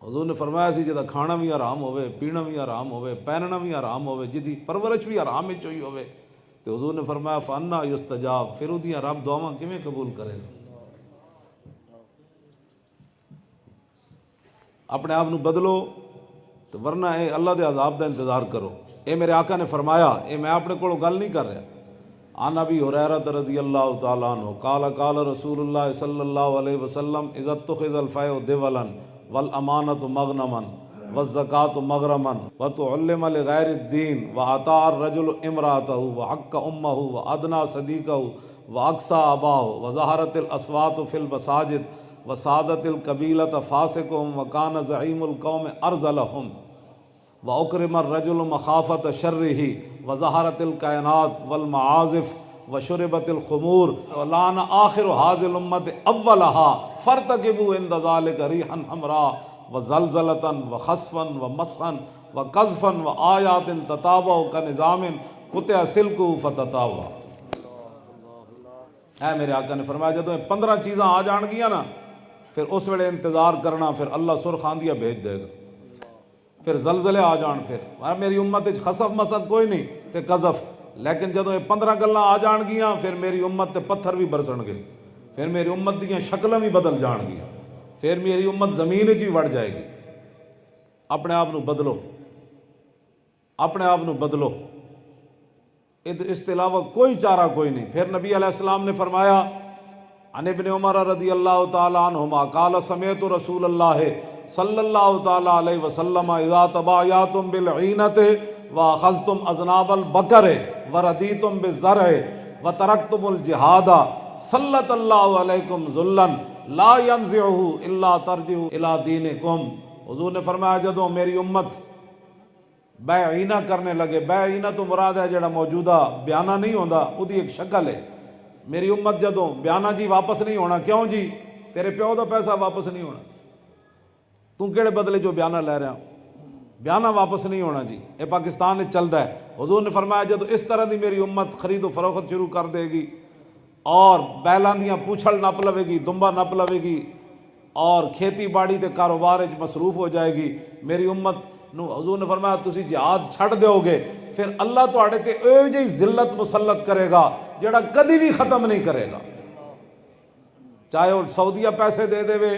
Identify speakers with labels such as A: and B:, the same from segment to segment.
A: حضور نے فرمایا سی جدا کھانا بھی حرام ہوئے، پینا بھی حرام ہوئے، پہننا بھی حرام ہوئے، جدی پرورش بھی حرام وچ ہوئی ہوئے، تو حضور نے فرمایا فانا یستجاب، پھر اودیاں رب دعاواں کیویں قبول کرے گا؟ اپنے آپ نو بدلو تو ورنہ اے اللہ دے عذاب دا انتظار کرو۔ اے میرے آقا نے فرمایا، اے میں اپنے کولوں گل نہیں کر رہا، عن ابی ہریرہ رضی اللہ تعالی عنہ قال قال رسول اللہ صلی اللہ علیہ وسلم اذا اتخذ الفیء دولا والامانۃ مغنما والزکاۃ مغرما وتعلم لغیر الدین واطاع الرجل امرأته وحق امہ وادنى صدیقہ واقصى اباہ وظہرت الاصوات فی المساجد وسادت القبیلۃ فاسقهم وکان زعیم القوم ارذلهم وأکرم الرجل مخافت شرہ وظہرت الکائنات والمعازف وشربت الخمور ولعن آخر هذه الامة اولها فارتكبوا عند ذلك ريحا حمراء وزلزلة وخسفا ومسخا وقذفا وآیات تتابع كنظام قطع سلكه فتتابع۔ اے میرے آقا نے فرمایا جدوں 15 چیزاں آ جان گیاں نا، پھر اس ویلے انتظار کرنا، پھر اللہ سرخ آندیاں بھیج دے گا، پھر زلزلے آ جان، پھر میری امت خسف مسد کوئی نہیں تے قذف، لیکن جدوں یہ 15 گلاں آ جان گیاں پھر میری امت تے پتھر بھی برسن گے، پھر میری امت دیاں شکلاں بھی بدل جان گیاں، پھر میری امت زمین وچ بھی وڑ جائے گی۔ اپنے آپ نو بدلو، اپنے آپ نو بدلو، اس کے علاوہ کوئی چارہ کوئی نہیں۔ پھر نبی علیہ السلام نے فرمایا عن ابن عمر رضی اللہ تعالی عنہما قال سمعت رسول اللہ صلی اللہ تعالی علیہ وسلم اذا تبایعتم بالعینۃ واخذتم اذناب البقر وردیتم بالزرع وترکتم الجہاد سلط اللہ علیکم ذلا لا ینزعہ الا ترجعوا الی دینکم۔ حضور نے فرمایا جدوں میری امت بے عینہ کرنے لگے، بے عینہ تو مراد ہے جڑا موجودہ بیانہ نہیں ہوندا، اودی ایک شکل ہے۔ میری امت جدوں بیانہ جی واپس نہیں ہونا، کیوں جی؟ تیرے پیو دا پیسہ واپس نہیں ہونا، تو کیڑے بدلے جو بیانہ لے رہا، بیانہ واپس نہیں ہونا جی، یہ پاکستان میں چلتا ہے۔ حضور نے فرمایا جدو اس طرح دی میری امت خرید و فروخت شروع کر دے گی اور بیلاں دیاں پوچھل نپ لوے گی، دمبا نپ لوے گی اور کھیتی باڑی تے کاروبار وچ مصروف ہو جائے گی، میری امت نو حضور نے فرمایا تسی جہاد چھڑ دیو گے، پھر اللہ تواڈے تے ایو جہی ذلت مسلط کرے گا جڑا کدی بھی ختم نہیں کرے گا، چاہے وہ سعودیہ پیسے دے دے وے،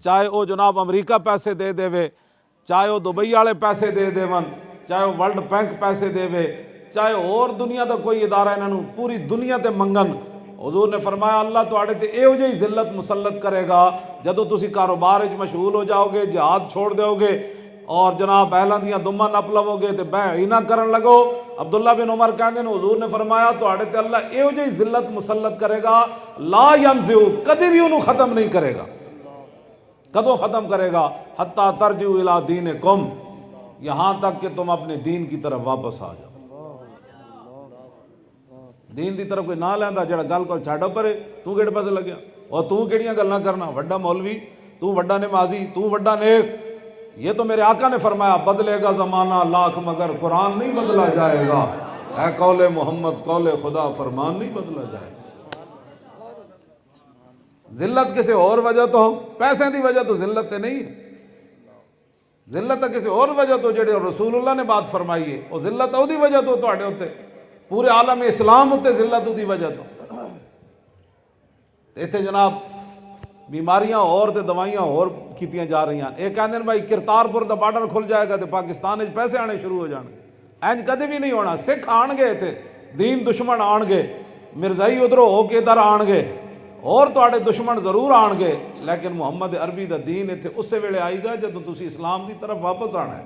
A: چاہے وہ جناب امریکہ پیسے دے دے وے، چاہے وہ دبئی والے پیسے دے دے ون، چاہے وہ ورلڈ بینک پیسے دے وے، چاہے اور دنیا دا کوئی ادارہ انہوں پوری دنیا تے منگن، حضور نے فرمایا اللہ تواڈے تے ایو جہی ذلت مسلط کرے گا جدو تسی کاروبار وچ مشغول ہو جاؤ گے، جہاد چھوڑ دیو گے اور جناب اہلاں دیاں دماں نپ لو گے تے بے عینہ کرن لگو۔ عبداللہ بن عمر کہندے ہیں حضور نے فرمایا تواڈے تے اللہ ایو جہی ذلت مسلط کرے گا لا ینزع، کدی بھی انہوں ختم نہیں کرے گا۔ کدوں ختم کرے گا؟ حتی ترجعوا الی دینکم، یہاں تک کہ تم اپنے دین کی طرف واپس آ جاؤ۔ دین دی طرف کوئی نہ لیندا جڑا گل کو چھڈ پرے، تو کیڑے پاسے لگیا اور تو کیڑیاں گلاں کرنا، وڈا مولوی تو، وڈا نمازی تو، وڈا نیک۔ یہ تو میرے آقا نے فرمایا بدلے گا زمانہ لاکھ مگر قرآن نہیں بدلا جائے گا، اے قول محمد قول خدا فرمان نہیں بدلا جائے گا۔ ذلت کسی اور وجہ تو پیسے دی وجہ تو ذلت تے نہیں ہے، ذلت کسی اور وجہ تو جڑے رسول اللہ نے بات فرمائی ہے، وہ ذلت او دی وجہ تو تواڈے اوتے پورے عالم اسلام اوتے ذلت دی وجہ تو ایتھے جناب بیماریاں اور تے دوائیاں اور کیتیاں جا رہی ہیں۔ ایک کہندے نے بھائی کرتارپور دا بارڈر کھل جائے گا تے پاکستان وچ پیسے آنے شروع ہو جان گے، اینج کدی بھی نہیں ہونا۔ سکھ آن گے تے دین دشمن آن گے، مرزائی ادھروں ہو کے ادھر آن گے اور تواڈے دشمن ضرور آن گے، لیکن محمد عربی دا دین اتنے اسے ویلے آئے گا جدوں تسی اسلام دی طرف واپس آنا ہے۔